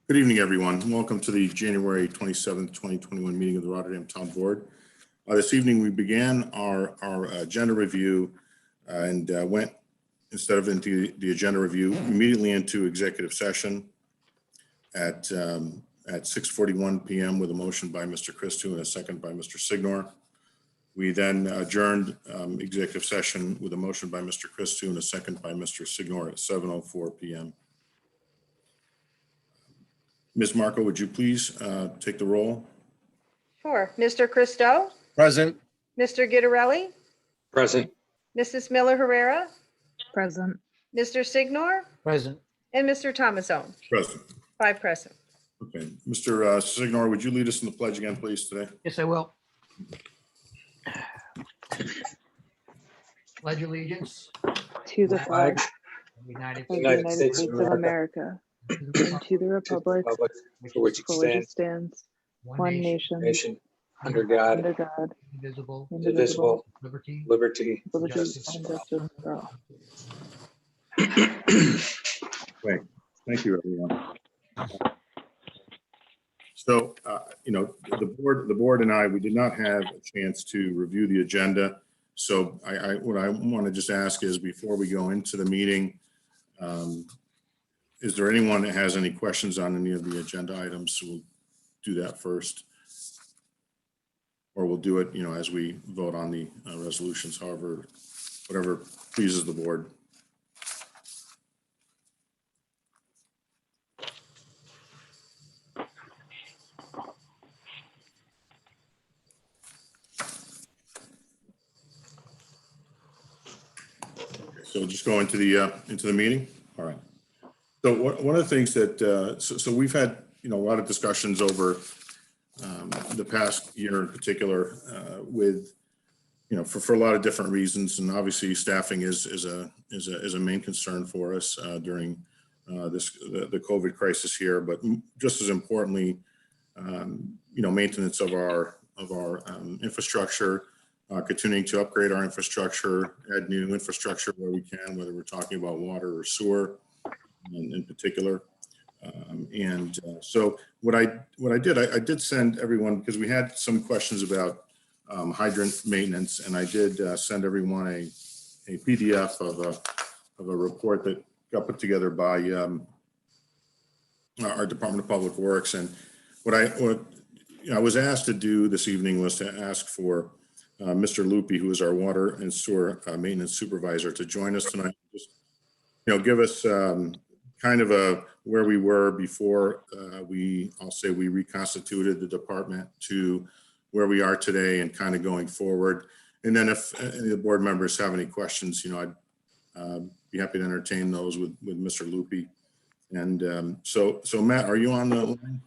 Good evening, everyone. Welcome to the January 27th, 2021 meeting of the Rotterdam Town Board. This evening, we began our agenda review and went, instead of into the agenda review, immediately into executive session at 6:41 p.m. with a motion by Mr. Christou and a second by Mr. Signor. We then adjourned executive session with a motion by Mr. Christou and a second by Mr. Signor at 7:04 p.m. Ms. Marco, would you please take the roll? Sure. Mr. Christou? Present. Mr. Guidarelli? Present. Mrs. Miller Herrera? Present. Mr. Signor? Present. And Mr. Thomasone? Present. 5 present. Okay. Mr. Signor, would you lead us in the pledge again, please, today? Yes, I will. Pledge allegiance To the flag of the United of the States United States of America and to the republic for which it for which it stands, stands, one nation, under God, under God, indivisible, indivisible, liberty, liberty. liberty, Justice and justice for all. Great. Thank you, everyone. So, the board and I, we did not have a chance to review the agenda. So what I want to just ask is, before we go into the meeting, is there anyone that has any questions on any of the agenda items? So we'll do that first. Or we'll do it, as we vote on the resolutions, whatever pleases the board. So we'll just go into the meeting. All right. So one of the things that so we've had a lot of discussions over the past year in particular with for a lot of different reasons, and obviously staffing is a main concern for us during the COVID crisis here. But just as importantly, maintenance of our infrastructure. Continuing to upgrade our infrastructure, add new infrastructure where we can, whether we're talking about water or sewer in particular. So what I did send everyone, because we had some questions about hydrant maintenance, and I did send everyone a PDF of a report that got put together by our Department of Public Works. And what I was asked to do this evening was to ask for Mr. Lupi, who is our water and sewer maintenance supervisor, to join us tonight. Just, give us kind of where we were before I'll say we reconstituted the department to where we are today and kind of going forward. And then if any of the board members have any questions, I'd be happy to entertain those with Mr. Lupi. And so Matt, are you on the line?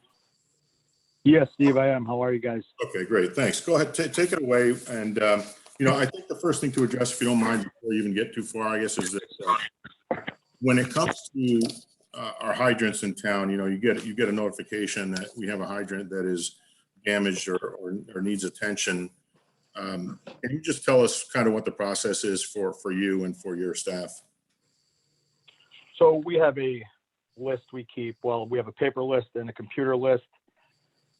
Yes, Steve, I am. How are you guys? Okay, great. Thanks. Go ahead, take it away. And, I think the first thing to address, if you don't mind, before you even get too far, I guess, is that when it comes to our hydrants in town, you get a notification that we have a hydrant that is damaged or needs attention. Can you just tell us kind of what the process is for you and for your staff? So we have a list we keep. Well, we have a paper list and a computer list.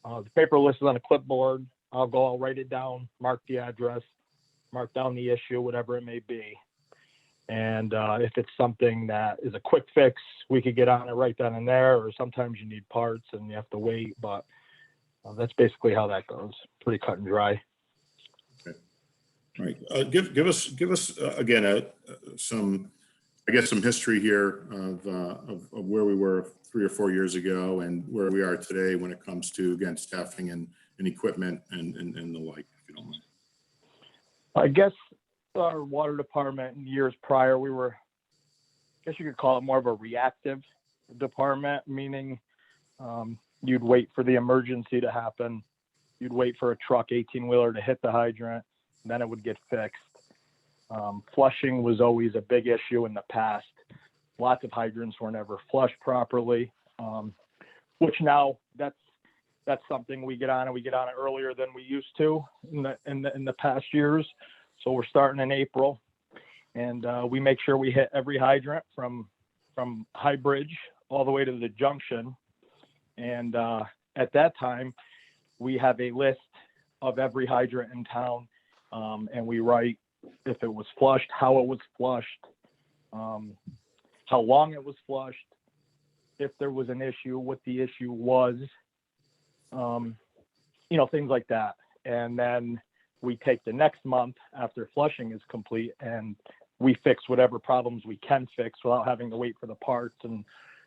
The paper list is on a clipboard. I'll write it down, mark the address, mark down the issue, whatever it may be. And if it's something that is a quick fix, we could get on it right then and there, or sometimes you need parts and you have to wait, but that's basically how that goes. Pretty cut and dry. Okay. All right. Give us again, some history here of where we were 3 or 4 years ago and where we are today when it comes to, again, staffing and equipment and the like, if you don't mind. I guess our water department in years prior, we were, I guess you could call it more of a reactive department, meaning you'd wait for the emergency to happen. You'd wait for a truck 18-wheeler to hit the hydrant, then it would get fixed. Flushing was always a big issue in the past. Lots of hydrants were never flushed properly, which now that's something we get on, and we get on it earlier than we used to in the past years. So we're starting in April, and we make sure we hit every hydrant from High Bridge all the way to the junction. And at that time, we have a list of every hydrant in town, and we write if it was flushed, how it was flushed, how long it was flushed, if there was an issue, what the issue was, things like that. And then we take the next month after flushing is complete and we fix whatever problems we can fix without having to wait for the parts. And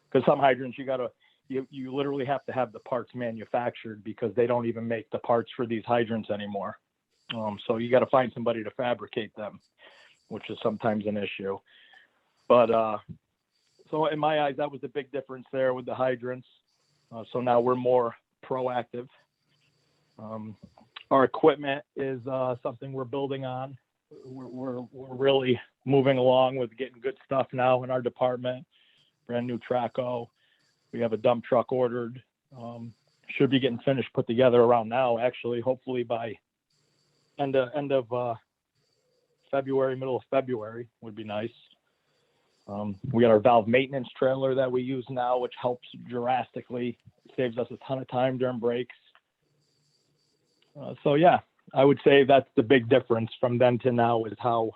because some hydrants, you literally have to have the parts manufactured because they don't even make the parts for these hydrants anymore. So you got to find somebody to fabricate them, which is sometimes an issue. But so in my eyes, that was the big difference there with the hydrants. So now we're more proactive. Our equipment is something we're building on. We're really moving along with getting good stuff now in our department. Brand new Traco. We have a dump truck ordered. Should be getting finished, put together around now, actually, hopefully by end of February, middle of February would be nice. We got our valve maintenance trailer that we use now, which helps drastically, saves us a ton of time during breaks. So yeah, I would say that's the big difference from then to now is how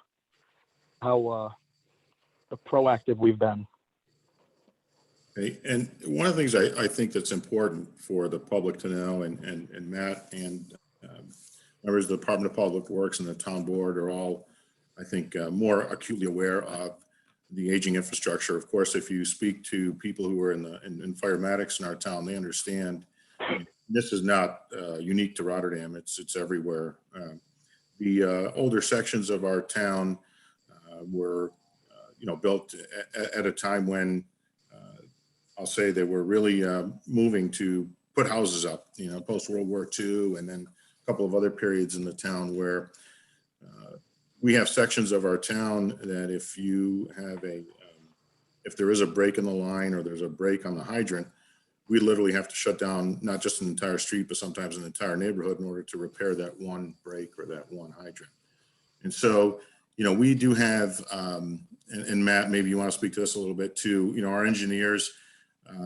proactive we've been. Okay. And one of the things I think that's important for the public to know, and Matt and members of the Department of Public Works and the town board are all, I think, more acutely aware of the aging infrastructure. Of course, if you speak to people who are in firematics in our town, they understand this is not unique to Rotterdam. It's everywhere. The older sections of our town were, built at a time when I'll say they were really moving to put houses up. Post World War II, and then a couple of other periods in the town where we have sections of our town that if you have if there is a break in the line or there's a break on the hydrant, we literally have to shut down not just an entire street, but sometimes an entire neighborhood in order to repair that one break or that one hydrant. And so, we do have, and Matt, maybe you want to speak to this a little bit too, our engineers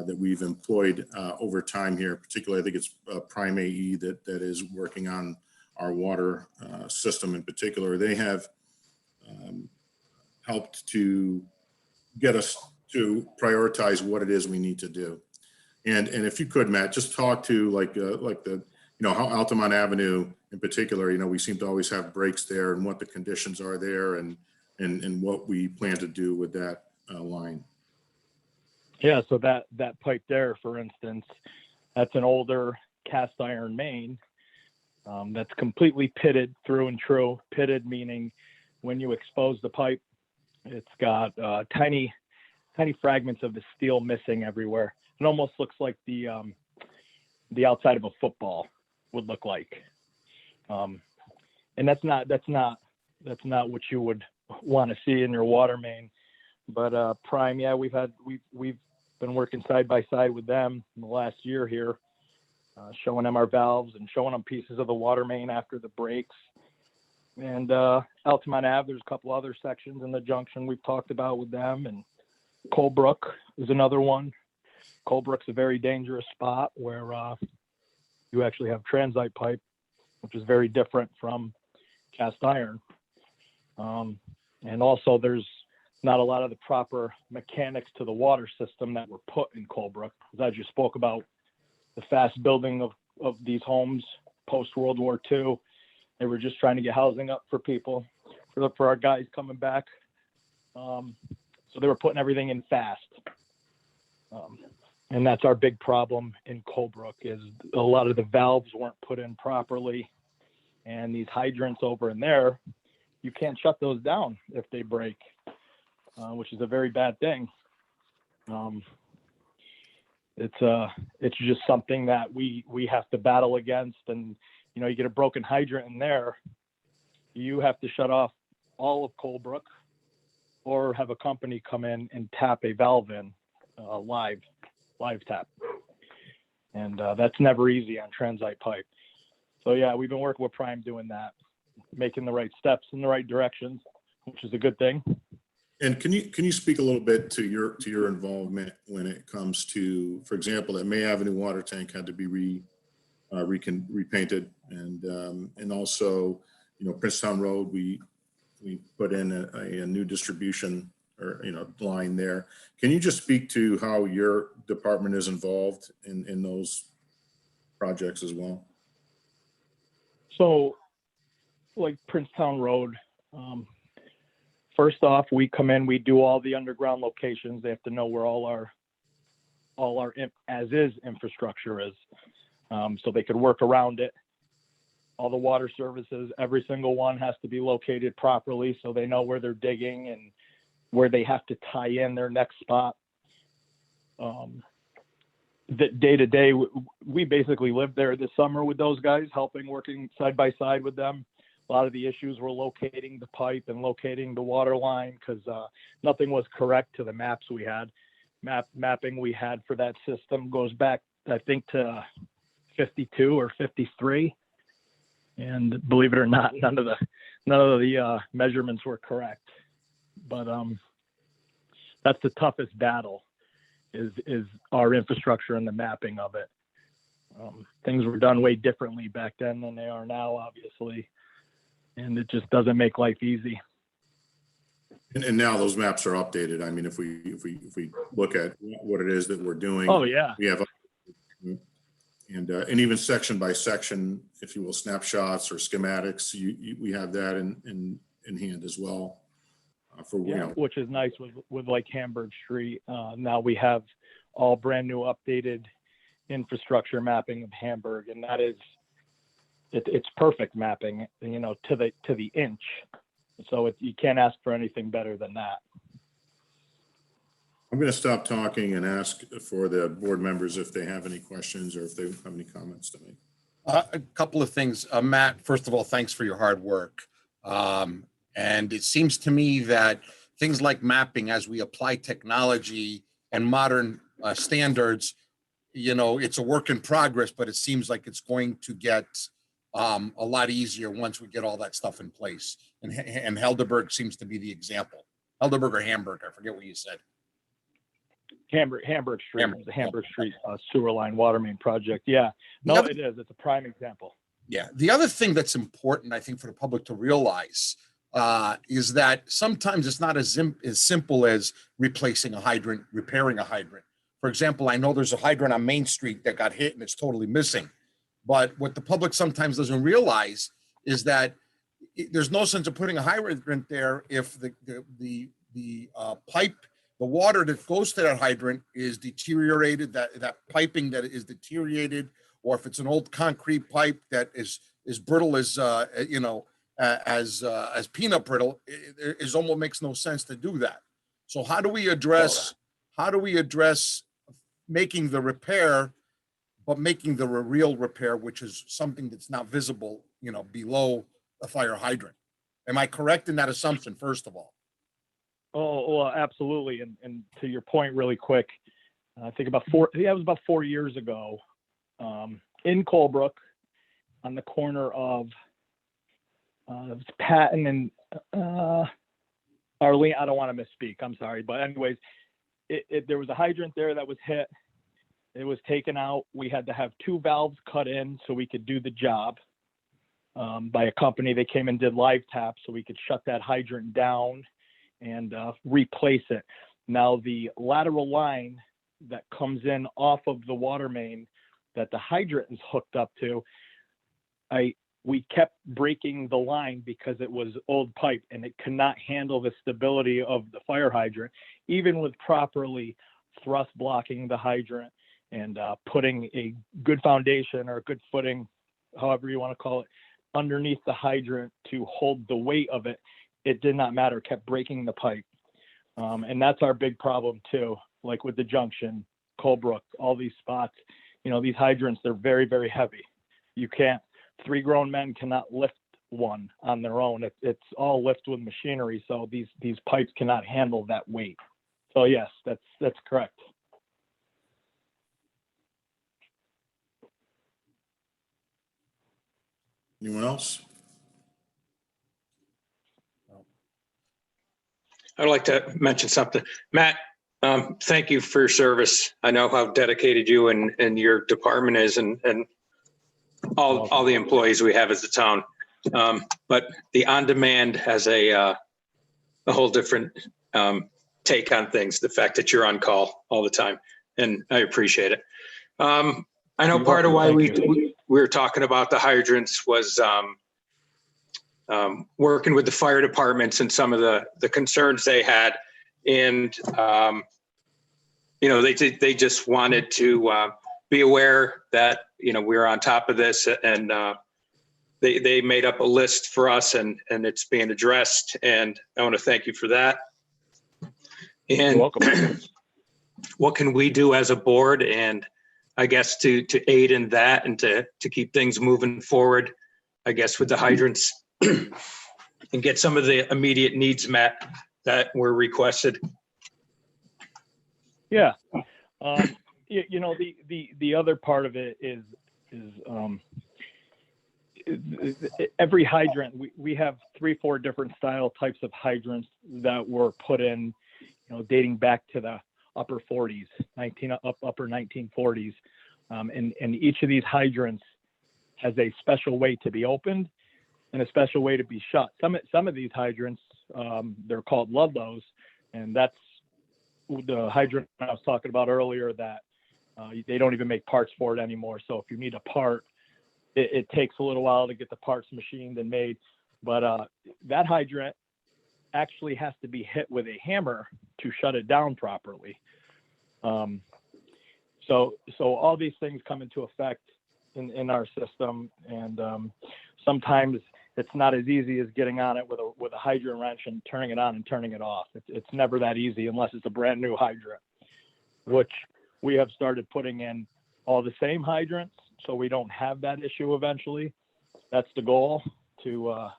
that we've employed over time here, particularly I think it's Prime AE that is working on our water system in particular. They have helped to get us to prioritize what it is we need to do. And if you could, Matt, just talk to like the, how Altamont Avenue in particular, we seem to always have breaks there and what the conditions are there and what we plan to do with that line. Yeah, so that pipe there, for instance, that's an older cast iron main that's completely pitted through and through. Pitted meaning when you expose the pipe, it's got tiny fragments of the steel missing everywhere. It almost looks like the outside of a football would look like, and that's not what you would want to see in your water main. But Prime, yeah, we've been working side by side with them in the last year here, showing them our valves and showing them pieces of the water main after the breaks. And Altamont Ave, there's a couple other sections in the junction we've talked about with them, and Colebrook is another one. Colebrook's a very dangerous spot where you actually have transite pipe, which is very different from cast iron. And also there's not a lot of the proper mechanics to the water system that were put in Colebrook. As I just spoke about the fast building of these homes post World War II. They were just trying to get housing up for people, for our guys coming back. So they were putting everything in fast. And that's our big problem in Colebrook is a lot of the valves weren't put in properly. And these hydrants over in there, you can't shut those down if they break, which is a very bad thing. It's just something that we have to battle against. And, you get a broken hydrant in there, you have to shut off all of Colebrook or have a company come in and tap a valve in live tap. And that's never easy on transite pipe. So yeah, we've been working with Prime doing that, making the right steps in the right directions, which is a good thing. And can you speak a little bit to your involvement when it comes to, for example, that May Avenue water tank had to be repainted, and also, Princetown Road, we put in a new distribution or, line there. Can you just speak to how your department is involved in those projects as well? So, like Princetown Road, first off, we come in, we do all the underground locations. They have to know where all our as-is infrastructure is, so they could work around it. All the water services, every single one has to be located properly, so they know where they're digging and where they have to tie in their next spot. The day to day, we basically lived there this summer with those guys, working side by side with them. A lot of the issues were locating the pipe and locating the water line, because nothing was correct to the maps we had. Mapping we had for that system goes back, I think, to 52 or 53. And believe it or not, none of the measurements were correct. But that's the toughest battle, is our infrastructure and the mapping of it. Things were done way differently back then than they are now, obviously, and it just doesn't make life easy. And now those maps are updated. I mean, if we look at what it is that we're doing. Oh yeah. We have, and even section by section, if you will, snapshots or schematics, we have that in hand as well. Which is nice with like Hamburg Street. Now we have all brand new updated infrastructure mapping of Hamburg, and that is it's perfect mapping, to the inch. So you can't ask for anything better than that. I'm going to stop talking and ask for the board members if they have any questions or if they have any comments to make. A couple of things. Matt, first of all, thanks for your hard work. And it seems to me that things like mapping, as we apply technology and modern standards, it's a work in progress, but it seems like it's going to get a lot easier once we get all that stuff in place. And Helderberg seems to be the example. Helderberg or Hamburg, I forget what you said. Hamburg Street, the Hamburg Street sewer line water main project. Yeah, no, it is. It's a prime example. Yeah. The other thing that's important, I think, for the public to realize is that sometimes it's not as simple as replacing a hydrant, repairing a hydrant. For example, I know there's a hydrant on Main Street that got hit and it's totally missing. But what the public sometimes doesn't realize is that there's no sense of putting a hydrant there if the pipe, the water that goes to that hydrant is deteriorated, that piping that is deteriorated, or if it's an old concrete pipe that is brittle as as peanut brittle, it almost makes no sense to do that. So how do we address making the repair, but making the real repair, which is something that's not visible, below a fire hydrant? Am I correct in that assumption, first of all? Oh, well, absolutely. And to your point, really quick, I think it was about 4 years ago, in Colebrook, on the corner of Patton and Arlene. I don't want to misspeak. I'm sorry, but anyways, there was a hydrant there that was hit. It was taken out. We had to have 2 valves cut in so we could do the job by a company. They came and did live tap so we could shut that hydrant down and replace it. Now the lateral line that comes in off of the water main that the hydrant is hooked up to, we kept breaking the line because it was old pipe and it could not handle the stability of the fire hydrant, even with properly thrust blocking the hydrant and putting a good foundation or a good footing, however you want to call it, underneath the hydrant to hold the weight of it. It did not matter, kept breaking the pipe. And that's our big problem too, like with the junction, Colebrook, all these spots, these hydrants, they're very, very heavy. 3 grown men cannot lift one on their own. It's all lift with machinery. So these pipes cannot handle that weight. So yes, that's correct. Anyone else? I'd like to mention something. Matt, thank you for your service. I know how dedicated you and your department is and all the employees we have as a town. But the on-demand has a whole different take on things, the fact that you're on call all the time, and I appreciate it. I know You're part of why welcome. Thank we were talking about the hydrants was working with the fire departments and some of the concerns they had. And, they just wanted to be aware that, we're on top of this, and they made up a list for us, and it's being addressed. And I want to thank you for that. And You're welcome. what can we do as a board, and I guess to aid in that and to keep things moving forward, I guess, with the hydrants and get some of the immediate needs met that were requested. Yeah. The other part of it is every hydrant, we have 3-4 different style types of hydrants that were put in, dating back to the upper 40s, upper 1940s. And each of these hydrants has a special way to be opened and a special way to be shut. Some of these hydrants, they're called Ludlows, and that's the hydrant I was talking about earlier, that they don't even make parts for it anymore. So if you need a part, it takes a little while to get the parts machined and made. But that hydrant actually has to be hit with a hammer to shut it down properly. So all these things come into effect in our system, and sometimes it's not as easy as getting on it with a hydrant wrench and turning it on and turning it off. It's never that easy unless it's a brand new hydrant, which we have started putting in all the same hydrants, so we don't have that issue eventually. That's the goal, to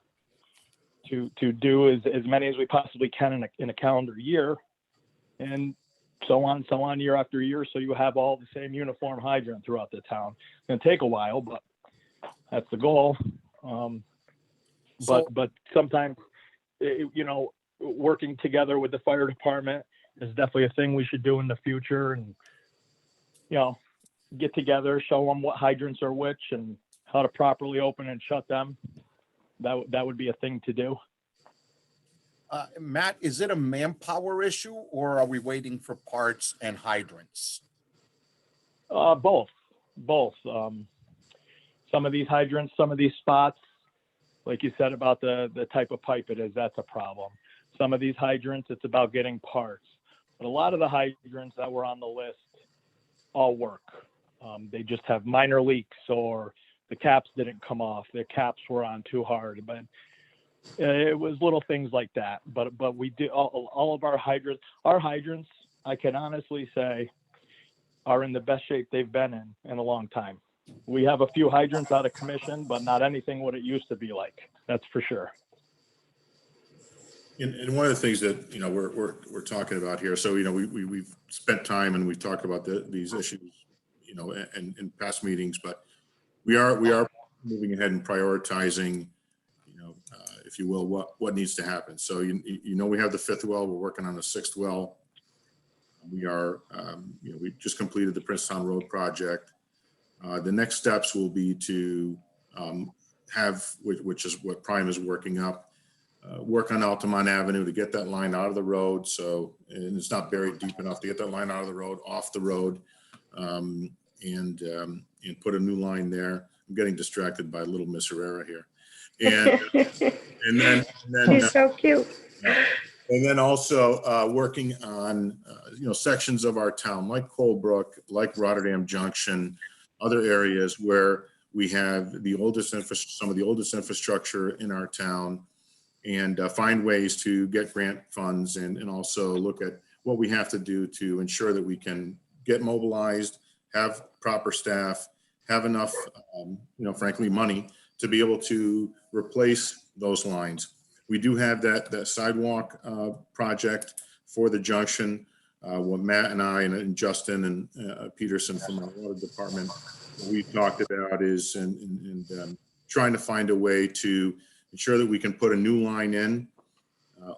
do as many as we possibly can in a calendar year, and so on year after year, so you have all the same uniform hydrant throughout the town. It's going to take a while, but that's the goal. But sometimes, working together with the fire department is definitely a thing we should do in the future, and get together, show them what hydrants are which and how to properly open and shut them. That would be a thing to do. Matt, is it a manpower issue, or are we waiting for parts and hydrants? Both. Some of these hydrants, some of these spots, like you said about the type of pipe it is, that's a problem. Some of these hydrants, it's about getting parts. But a lot of the hydrants that were on the list all work. They just have minor leaks, or the caps didn't come off. The caps were on too hard, but it was little things like that. But we do all of our hydrants, I can honestly say, are in the best shape they've been in a long time. We have a few hydrants out of commission, but not anything what it used to be like. That's for sure. And one of the things that, we're talking about here, so, we've spent time and we've talked about these issues, in past meetings, but we are moving ahead and prioritizing, if you will, what needs to happen. So, we have the 5th well, we're working on the 6th well. We are, we just completed the Princetown Road project. The next steps will be to have, which is what Prime is working up, work on Altamont Avenue to get that line out of the road. So, and it's not buried deep enough to get that line out of the road, off the road, and put a new line there. I'm getting distracted by little Miss Herrera here. And then He's so cute. and then also working on, sections of our town, like Colebrook, like Rotterdam Junction, other areas where we have some of the oldest infrastructure in our town, and find ways to get grant funds, and also look at what we have to do to ensure that we can get mobilized, have proper staff, have enough, frankly, money to be able to replace those lines. We do have that sidewalk project for the junction. What Matt and I and Justin and Peterson from our water department, what we've talked about is trying to find a way to ensure that we can put a new line in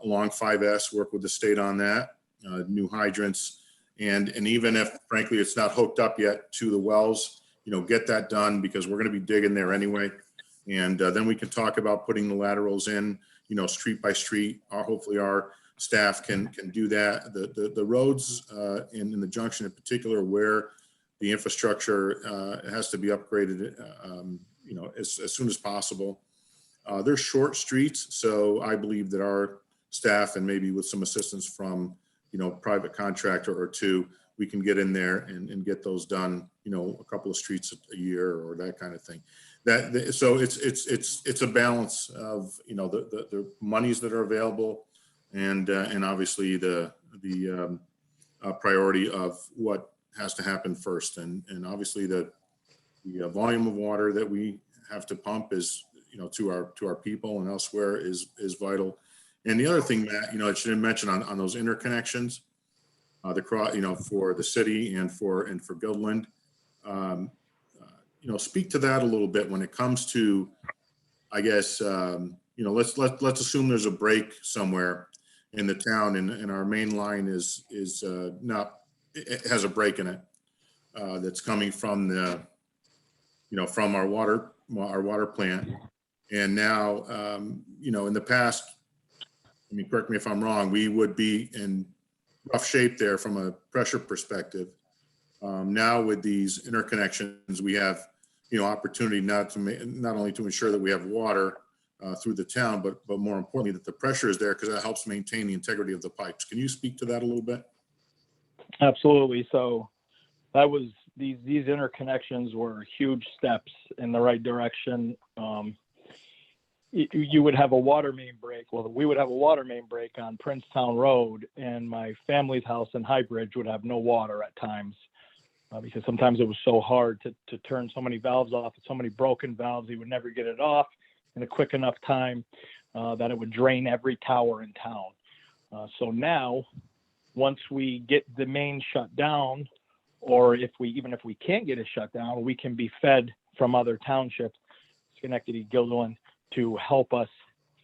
along 5S, work with the state on that, new hydrants. And even if frankly, it's not hooked up yet to the wells, get that done because we're going to be digging there anyway. And then we can talk about putting the laterals in, street by street. Hopefully our staff can do that. The roads in the junction in particular where the infrastructure has to be upgraded, as soon as possible. They're short streets, so I believe that our staff and maybe with some assistance from, private contractor or two, we can get in there and get those done, a couple of streets a year or that kind of thing. So it's a balance of, the monies that are available and obviously the priority of what has to happen first. And obviously the volume of water that we have to pump is, to our people and elsewhere is vital. And the other thing, Matt, I should mention on those interconnections, for the city and for Gilliland, speak to that a little bit when it comes to, I guess, let's assume there's a break somewhere in the town and our main line is not, it has a break in it that's coming from from our water plant. And now, in the past, correct me if I'm wrong, we would be in rough shape there from a pressure perspective. Now with these interconnections, we have, opportunity not only to ensure that we have water through the town, but more importantly, that the pressure is there because that helps maintain the integrity of the pipes. Can you speak to that a little bit? Absolutely. So that was, these interconnections were huge steps in the right direction. You would have a water main break. Well, we would have a water main break on Princetown Road, and my family's house in Highbridge would have no water at times because sometimes it was so hard to turn so many valves off, so many broken valves, he would never get it off in a quick enough time that it would drain every tower in town. So now, once we get the main shut down, or even if we can't get it shut down, we can be fed from other townships, Schenectady, Gilliland, to help us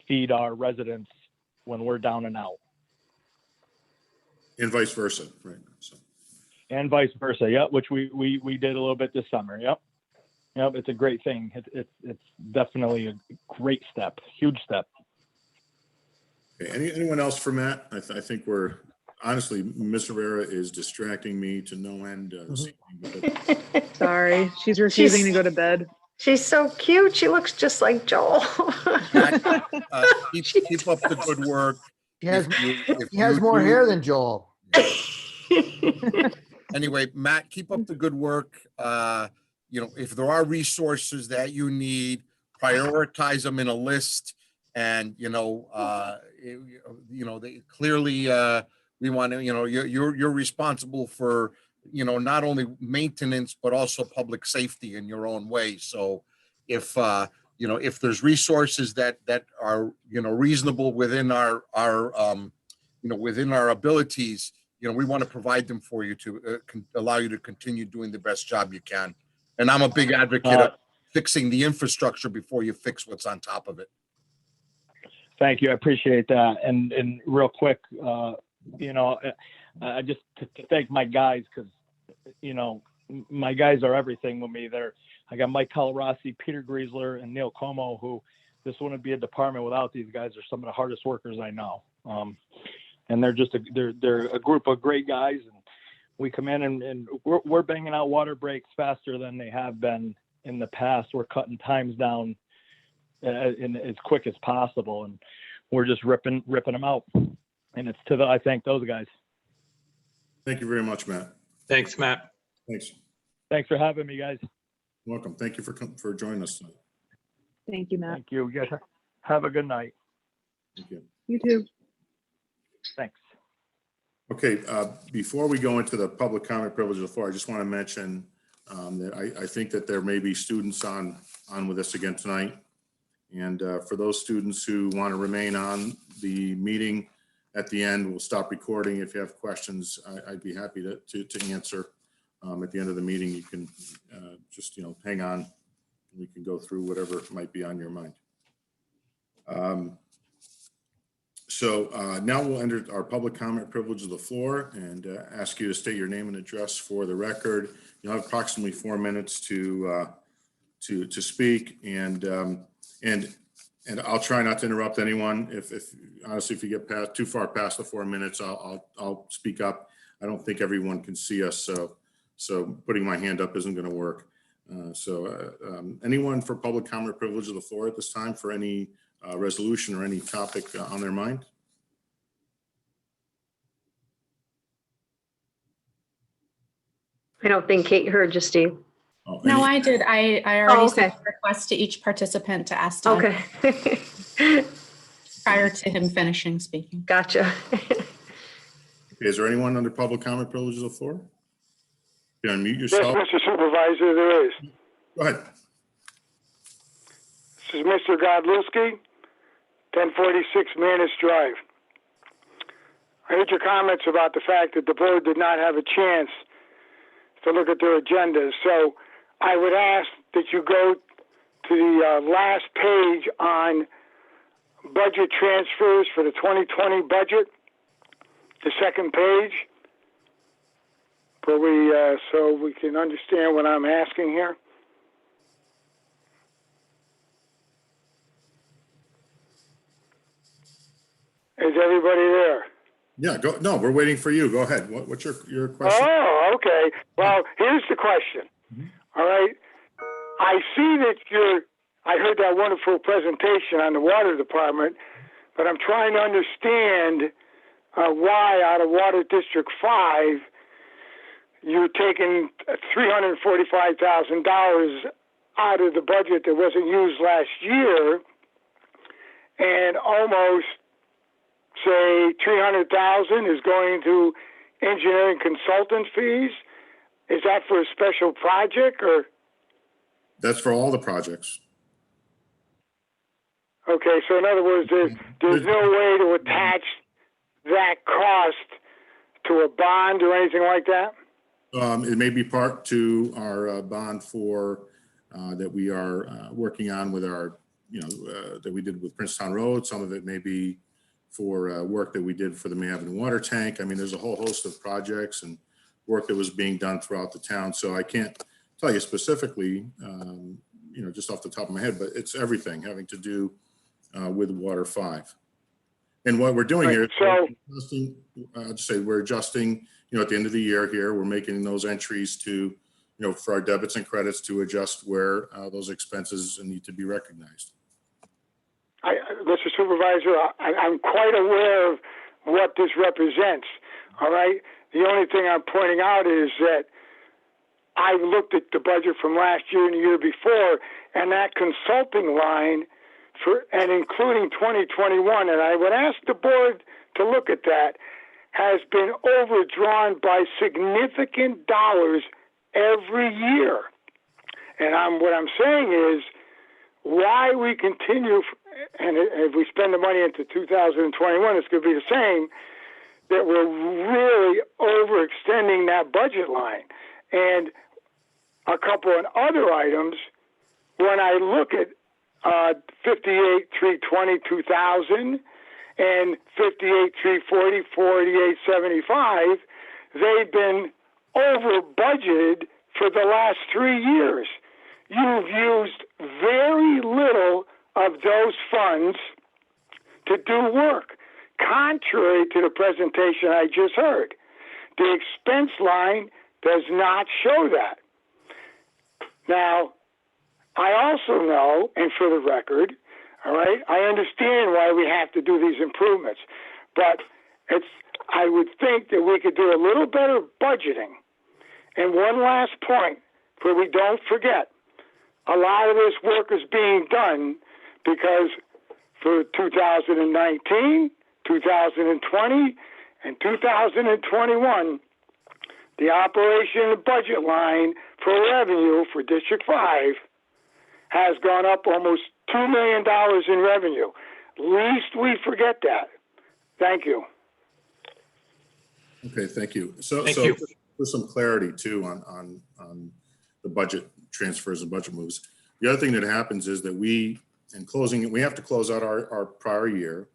feed our residents when we're down and out. And vice versa, right? So. And vice versa, yep, which we did a little bit this summer, yep. Yep, it's a great thing. It's definitely a great step, huge step. Okay. Anyone else for Matt? I think we're, honestly, Ms. Rivera is distracting me to no end. This evening, but Sorry, she's refusing to go to bed. She's so cute. She looks just like Joel. Matt, keep up the good work. He has, If he has you more do- hair than Joel. Anyway, Matt, keep up the good work. If there are resources that you need, prioritize them in a list. And, they clearly, we want to, you're responsible for, not only maintenance, but also public safety in your own way. So if there's resources that are, reasonable within our within our abilities, we want to provide them for you to allow you to continue doing the best job you can. And I'm a big advocate of fixing the infrastructure before you fix what's on top of it. Thank you. I appreciate that. And real quick, I just to thank my guys because, my guys are everything with me. I got Mike Calarossi, Peter Griesler, and Neil Como, who this wouldn't be a department without these guys. They're some of the hardest workers I know. And they're just they're a group of great guys. And we come in and we're banging out water breaks faster than they have been in the past. We're cutting times down in as quick as possible, and we're just ripping them out. And it's I thank those guys. thank you very much, Matt. Thanks, Matt. Thanks. Thanks for having me, guys. Welcome. Thank you for joining us tonight. Thank you, Matt. Thank you. You guys have a good night. Thank you. You too. Thanks. Okay, before we go into the public comment privilege of the floor, I just want to mention that I think that there may be students on with us again tonight. And for those students who want to remain on the meeting at the end, we'll stop recording. If you have questions, I'd be happy to answer at the end of the meeting. You can just, hang on. We can go through whatever might be on your mind. So now we'll enter our public comment privilege of the floor and ask you to state your name and address for the record. You'll have approximately 4 minutes to speak, and I'll try not to interrupt anyone. If honestly, if you get too far past the 4 minutes, I'll speak up. I don't think everyone can see us, so putting my hand up isn't going to work. Anyone for public comment privilege of the floor at this time for any resolution or any topic on their mind? I don't think Kate heard you, Steve. Oh, No, any- I did. I already okay. sent a request to each participant to ask to Okay. prior to him finishing speaking. Gotcha. Is there anyone under public comment privilege of the floor? You unmute Yes, yourself. Mr. Supervisor, there is. Go ahead. This is Mr. Godlewski, 1046 Manus Drive. I heard your comments about the fact that the board did not have a chance to look at their agendas. So I would ask that you go to the last page on budget transfers for the 2020 budget, the second page, so we can understand what I'm asking here. Is everybody there? Yeah, go. No, we're waiting for you. Go ahead. What's your question? Oh, okay. Well, here's the question. All right. I see that I heard that wonderful presentation on the water department, but I'm trying to understand why out of Water District 5, you're taking $345,000 out of the budget that wasn't used last year, and almost, say, $300,000 is going to engineering consultant fees. Is that for a special project, or? That's for all the projects. Okay, so in other words, there's no way to attach that cost to a bond or anything like that? It may be part to our bond for that we are working on with our, that we did with Princetown Road. Some of it may be for work that we did for the Maven water tank. I mean, there's a whole host of projects and work that was being done throughout the town. So I can't tell you specifically, just off the top of my head, but it's everything having to do with Water 5. And what we're doing here, I'll just say we're adjusting, at the end of the year here, we're making those entries to, for our debits and credits to adjust where those expenses need to be recognized. Mr. Supervisor, I'm quite aware of what this represents, all right? The only thing I'm pointing out is that I looked at the budget from last year and the year before, and that consulting line and including 2021, and I would ask the board to look at that, has been overdrawn by significant dollars every year. And what I'm saying is, why we continue, and if we spend the money into 2021, it's going to be the same, that we're really overextending that budget line. And a couple of other items, when I look at 58,320,2000 and 58,340, 4875, they've been over budgeted for the last 3 years. You've used very little of those funds to do work, contrary to the presentation I just heard. The expense line does not show that. Now, I also know, and for the record, all right, I understand why we have to do these improvements, but I would think that we could do a little better budgeting. And one last point, where we don't forget, a lot of this work is being done because for 2019, 2020, and 2021, the operation and budget line for revenue for District 5 has gone up almost $2 million in revenue. Least we forget that. Thank you. Okay, thank you. So Thank you. for some clarity too on the budget transfers and budget moves. The other thing that happens is that we have to close out our prior year.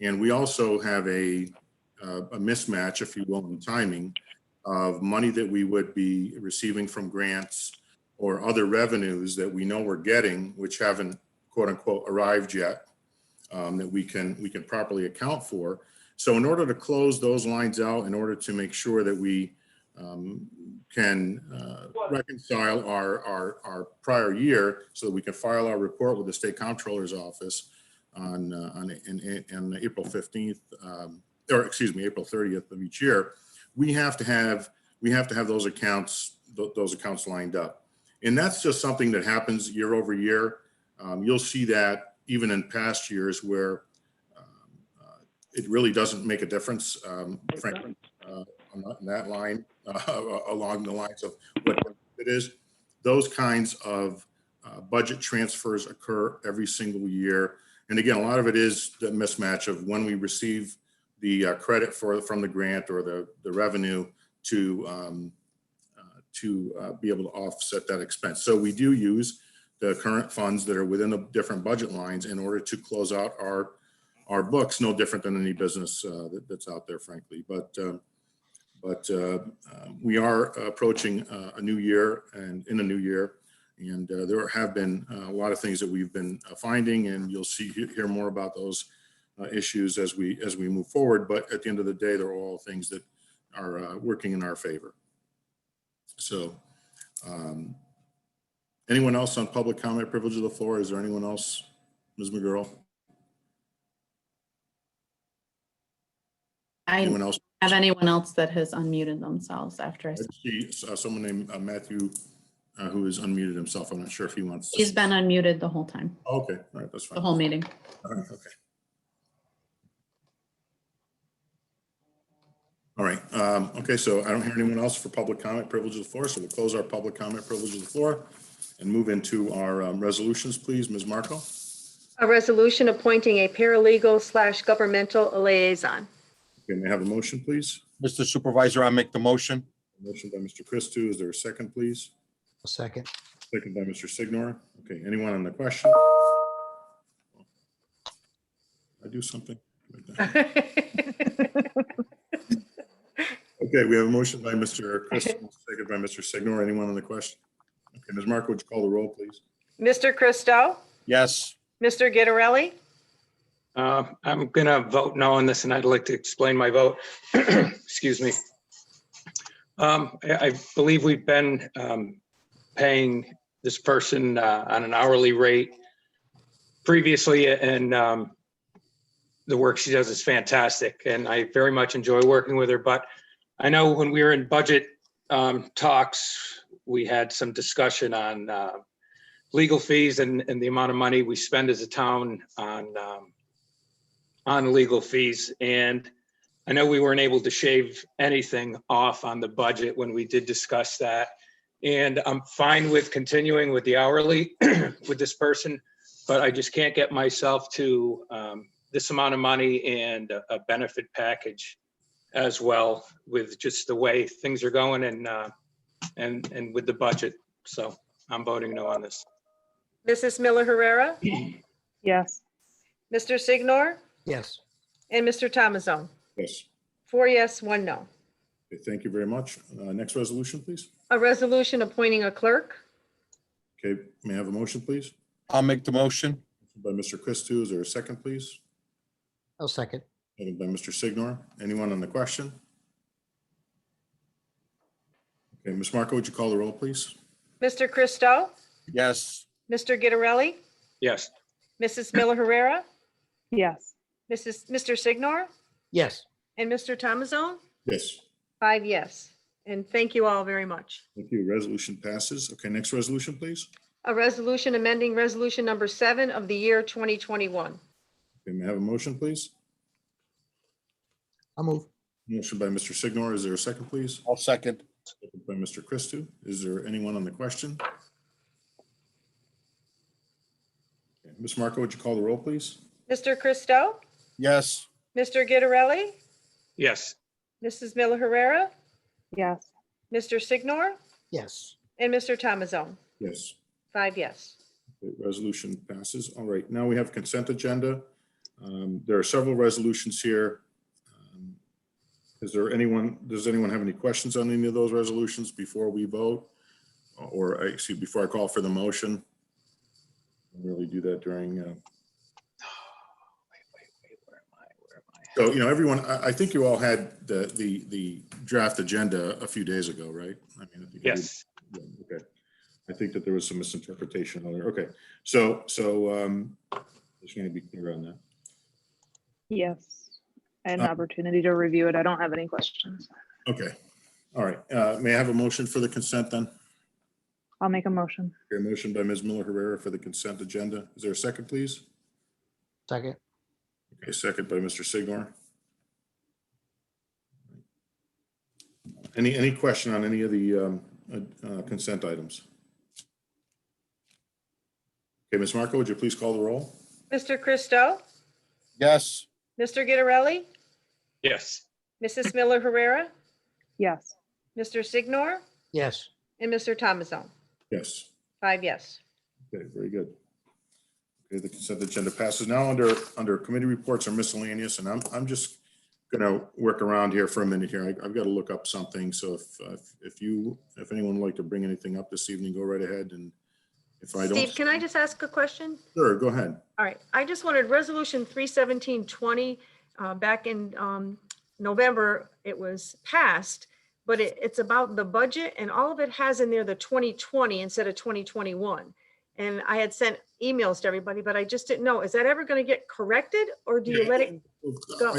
And we also have a mismatch, if you will, in timing of money that we would be receiving from grants or other revenues that we know we're getting, which haven't quote unquote arrived yet, that we can properly account for. So in order to close those lines out, in order to make sure that we can reconcile our prior year so that we can file our report with the state comptroller's office on April 15th, or excuse me, April 30th of each year, we have to have those accounts lined up. And that's just something that happens year over year. You'll see that even in past years where it really doesn't make a difference, frankly, on that line, along the lines of what it is. Those kinds of budget transfers occur every single year. And again, a lot of it is the mismatch of when we receive the credit from the grant or the revenue to be able to offset that expense. So we do use the current funds that are within the different budget lines in order to close out our books, no different than any business that's out there, frankly. But we are approaching a new year and in a new year. And there have been a lot of things that we've been finding, and you'll hear more about those issues as we move forward. But at the end of the day, they're all things that are working in our favor. So anyone else on public comment, privilege of the floor? Is there anyone else, Ms. McGurl? Anyone else? Have anyone else that has unmuted themselves after I I said? see someone named Matthew who has unmuted himself. I'm not sure if he wants to. He's been unmuted the whole time, Okay, all right, that's fine. the whole meeting. All right, okay. All right, okay, so I don't hear anyone else for public comment, privilege of the floor, so we'll close our public comment, privilege of the floor, and move into our resolutions, please. Ms. Marco? A resolution appointing a paralegal / governmental liaison. Okay, may I have a motion, please? Mr. Supervisor, I make the motion. Motion by Mr. Christou. Is there a second, please? A second. Second by Mr. Signor. Okay, anyone on the question? I do something? Okay, we have a motion by Mr. Christou, second by Mr. Signor. Anyone on the question? Okay, Ms. Marco, would you call the roll, please? Mr. Christou, Yes. Mr. Gitterelli, I'm gonna vote no on this, and I'd like to explain my vote. Excuse me. I believe we've been paying this person on an hourly rate previously, and the work she does is fantastic, and I very much enjoy working with her. But I know when we were in budget talks, we had some discussion on legal fees and the amount of money we spend as a town on legal fees. And I know we weren't able to shave anything off on the budget when we did discuss that. And I'm fine with continuing with the hourly with this person, but I just can't get myself to this amount of money and a benefit package as well, with just the way things are going and with the budget. So I'm voting no on this. Mrs. Miller Herrera, Yes. Mr. Signor, Yes. and Mr. Tomazone. Yes. 4 yes, 1 no. Okay, thank you very much. Next resolution, please. A resolution appointing a clerk. Okay, may I have a motion, please? I'll make the motion. By Mr. Christou. Is there a second, please? I'll second. Second by Mr. Signor. Anyone on the question? Okay, Ms. Marco, would you call the roll, please? Mr. Christou, Yes. Mr. Gitterelli, Yes. Mrs. Miller Herrera, Yes. Mr. Signor, Yes. and Mr. Tomazone. Yes. 5 yes. And thank you all very much. Thank you. Resolution passes. Okay, next resolution, please. A resolution amending resolution number 7 of the year 2021. Okay, may I have a motion, please? I'll move. Motion by Mr. Signor. Is there a second, please? I'll second. Second by Mr. Christou. Is there anyone on the question? Okay, Ms. Marco, would you call the roll, please? Mr. Christou, Yes. Mr. Gitterelli, Yes. Mrs. Miller Herrera, Yes. Mr. Signor, Yes. and Mr. Tomazone. Yes. 5 yes. Okay, resolution passes. All right, now we have consent agenda. There are several resolutions here. Does anyone have any questions on any of those resolutions before we vote? Or excuse, before I call for the motion? I'll really do that during. Where am I? So, everyone, I think you all had the draft agenda a few days ago, right? I mean, I think Yes. okay. I think that there was some misinterpretation earlier. Okay, so just want to be clear on that. Yes. I had an opportunity to review it. I don't have any questions. Okay, all right. May I have a motion for the consent then? I'll make a motion. Okay, motion by Ms. Miller Herrera for the consent agenda. Is there a second, please? Second. Okay, second by Mr. Signor. Any question on any of the consent items? Okay, Ms. Marco, would you please call the roll? Mr. Christo, Yes. Mr. Gitterelli, Yes. Mrs. Miller Herrera, Yes. Mr. Signor, Yes. and Mr. Thomasone. Yes. 5 yes. Okay, very good. Okay, the consent agenda passes. Now under committee reports or miscellaneous, and I'm just gonna work around here for a minute here. I've got to look up something. So if anyone would like to bring anything up this evening, go right ahead. And if I don't. Steve, can I just ask a question? Sure, go ahead. All right, I just wanted resolution 31720, back in November, it was passed, but it's about the budget and all of it has in there the 2020 instead of 2021. And I had sent emails to everybody, but I just didn't know, is that ever going to get corrected or do you let it go?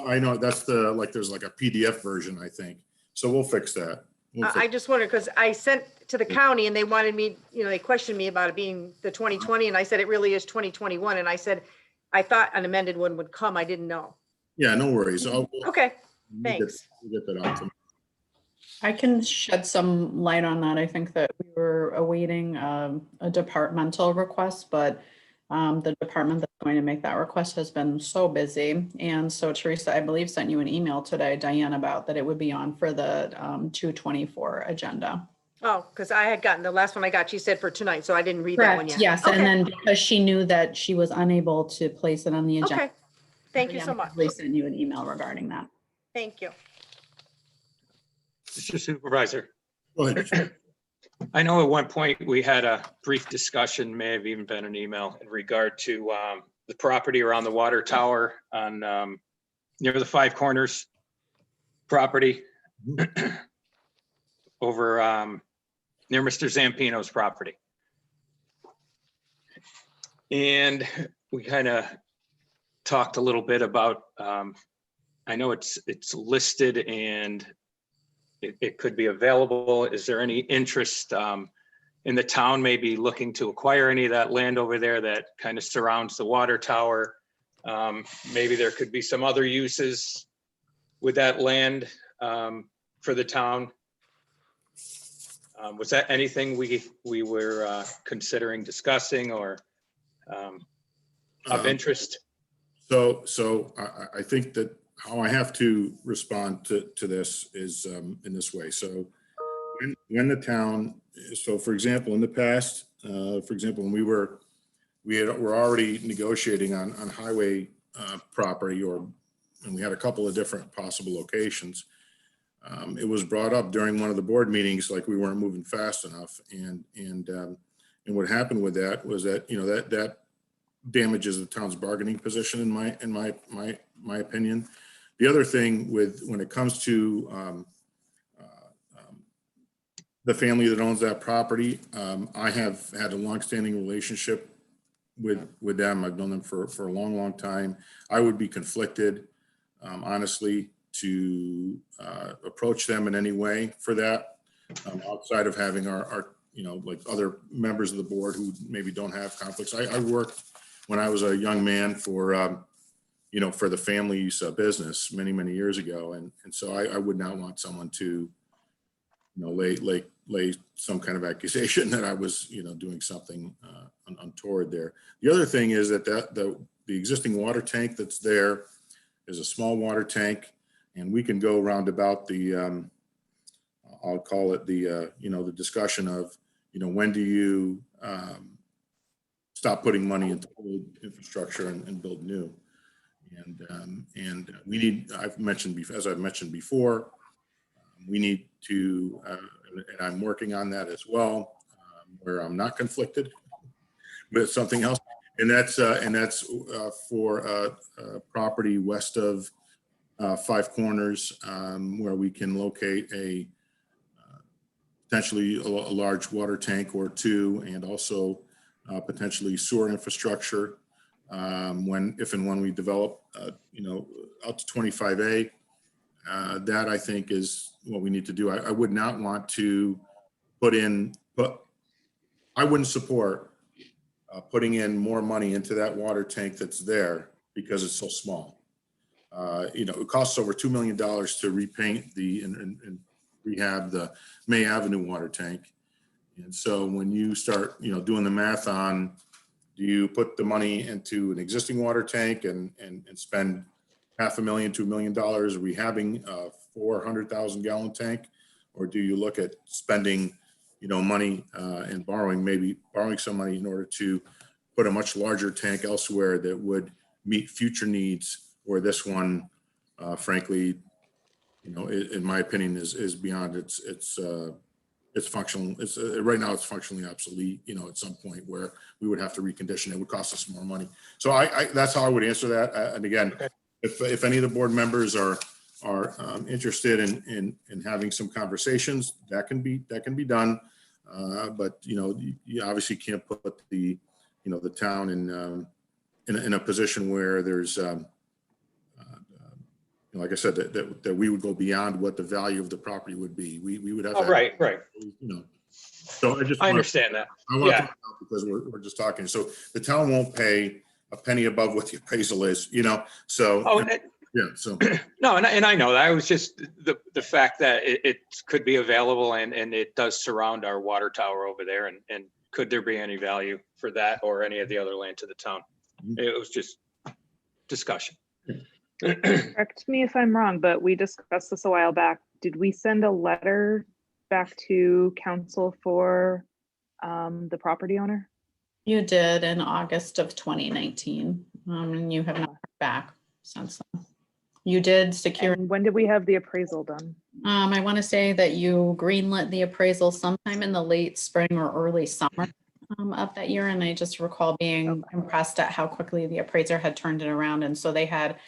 I know that's there's like a PDF version, I think. So we'll fix that. I just wondered, because I sent to the county and they wanted me, they questioned me about it being the 2020 and I said, it really is 2021. And I said, I thought an amended one would come. I didn't know. Yeah, no worries. Okay, We'll thanks. get that out to. I can shed some light on that. I think that we were awaiting a departmental request, but the department that's going to make that request has been so busy. And so Teresa, I believe, sent you an email today, Diane, about that it would be on for the 224 agenda. Oh, because I had gotten, the last one I got, she said for tonight, so I didn't read that one Correct, yet. yes. Okay. And then because she knew that she was unable to place it on the agenda. Okay, thank you so much. We sent you an email regarding that. Thank you. Mr. Supervisor, Go ahead. I know at one point we had a brief discussion, may have even been an email in regard to the property around the water tower on near the Five Corners property over near Mr. Zampino's property. And we kind of talked a little bit about, I know it's listed and it could be available. Is there any interest in the town maybe looking to acquire any of that land over there that kind of surrounds the water tower? Maybe there could be some other uses with that land for the town. Was that anything we were considering discussing or of interest? So I think that how I have to respond to this is in this way. So when the town, so for example, in the past, when we were already negotiating on highway property, and we had a couple of different possible locations. It was brought up during one of the board meetings, like we weren't moving fast enough, and what happened with that was that that damages the town's bargaining position in my opinion. The other thing when it comes to the family that owns that property, I have had a longstanding relationship with them. I've known them for a long time. I would be conflicted, honestly, to approach them in any way for that, outside of having our like other members of the board who maybe don't have conflicts. I worked when I was a young man for for the family's business many years ago, and so I would not want someone to lay some kind of accusation that I was doing something untoward there. The other thing is that the existing water tank that's there is a small water tank, and we can go round about the I'll call it the the discussion of when do you stop putting money into old infrastructure and build new. And we need, as I've mentioned before, we need to, and I'm working on that as well, where I'm not conflicted with something else. And that's for property west of Five Corners, where we can locate a potentially a large water tank or two, and also potentially sewer infrastructure if and when we develop, out to 25A. That I think is what we need to do. I would not want to I wouldn't support putting in more money into that water tank that's there because it's so small. It costs over $2 million to repaint and rehab the May Avenue water tank. And so when you start, doing the math on, do you put the money into an existing water tank and spend $500,000 to $1 million rehabbing a 400,000 gallon tank? Or do you look at spending, money and borrowing some money in order to put a much larger tank elsewhere that would meet future needs, where this one, frankly, in my opinion, is beyond it's functional. Right now it's functionally obsolete, at some point where we would have to recondition. It would cost us more money. So that's how I would answer that. And again, Okay. if any of the board members are interested in having some conversations, that can be done. But you obviously can't put the town in a position where there's like I said, that we would go beyond what the value of the property would be. We would have. Oh, right. So I understand that. I want to Yeah. talk about, because we're just talking. So the town won't pay a penny above what the appraisal is, so. Oh, Yeah, so. no, and I know that. I was just the fact that it could be available and it does surround our water tower over there. And could there be any value for that or any of the other land to the town? It was just discussion. Correct me if I'm wrong, but we discussed this a while back. Did we send a letter back to council for the property owner? You did in August of 2019, and you have not heard back since then. You did secure. And when did we have the appraisal done? I want to say that you greenlit the appraisal sometime in the late spring or early summer of that year. And I just recall being impressed at how quickly the appraiser had turned it around. And so they had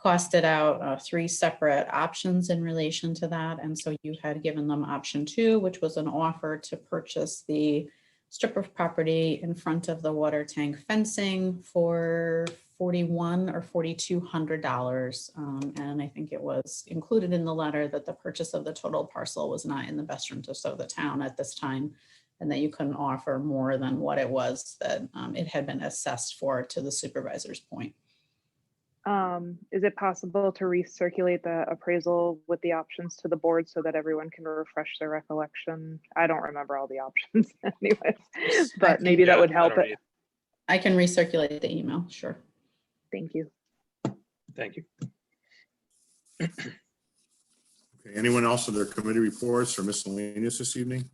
costed out 3 separate options in relation to that. And so you had given them option 2, which was an offer to purchase the strip of property in front of the water tank fencing for $4,100 or $4,200. And I think it was included in the letter that the purchase of the total parcel was not in the best interest of the town at this time, and that you couldn't offer more than what it was that it had been assessed for, to the supervisor's point. Is it possible to recirculate the appraisal with the options to the board so that everyone can refresh their recollection? I don't remember all the options anyways, but maybe that would help it. I can recirculate the email, sure. Thank you. Thank you. Okay, anyone else on their committee reports or miscellaneous this evening?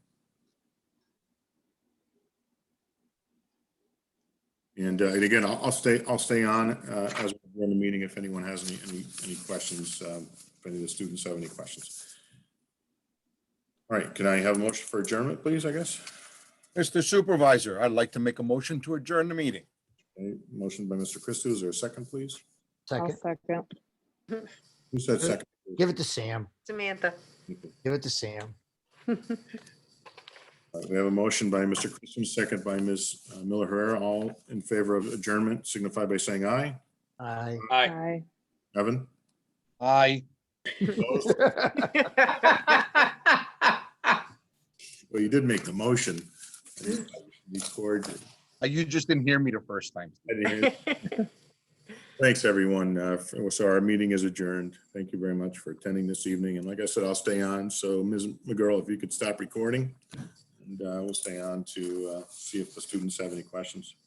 And again, I'll stay on as we're in the meeting if anyone has any questions, if any of the students have any questions. All right, can I have a motion for adjournment, please, I guess? Mr. Supervisor, I'd like to make a motion to adjourn the meeting. Okay, motion by Mr. Christou. Is there a second, please? I'll Second. second. Who said second? Give it to Sam. Samantha. Give it to Sam. All right, we have a motion by Mr. Christian, second by Ms. Miller Herrera. All in favor of adjournment signify by saying aye. Aye. Aye. Aye. Evan? Aye. Well, you did make the motion. Record. You just didn't hear me the first time. I didn't hear. Thanks, everyone. So our meeting is adjourned. Thank you very much for attending this evening. And like I said, I'll stay on. So Ms. McGurl, if you could stop recording, and we'll stay on to see if the students have any questions.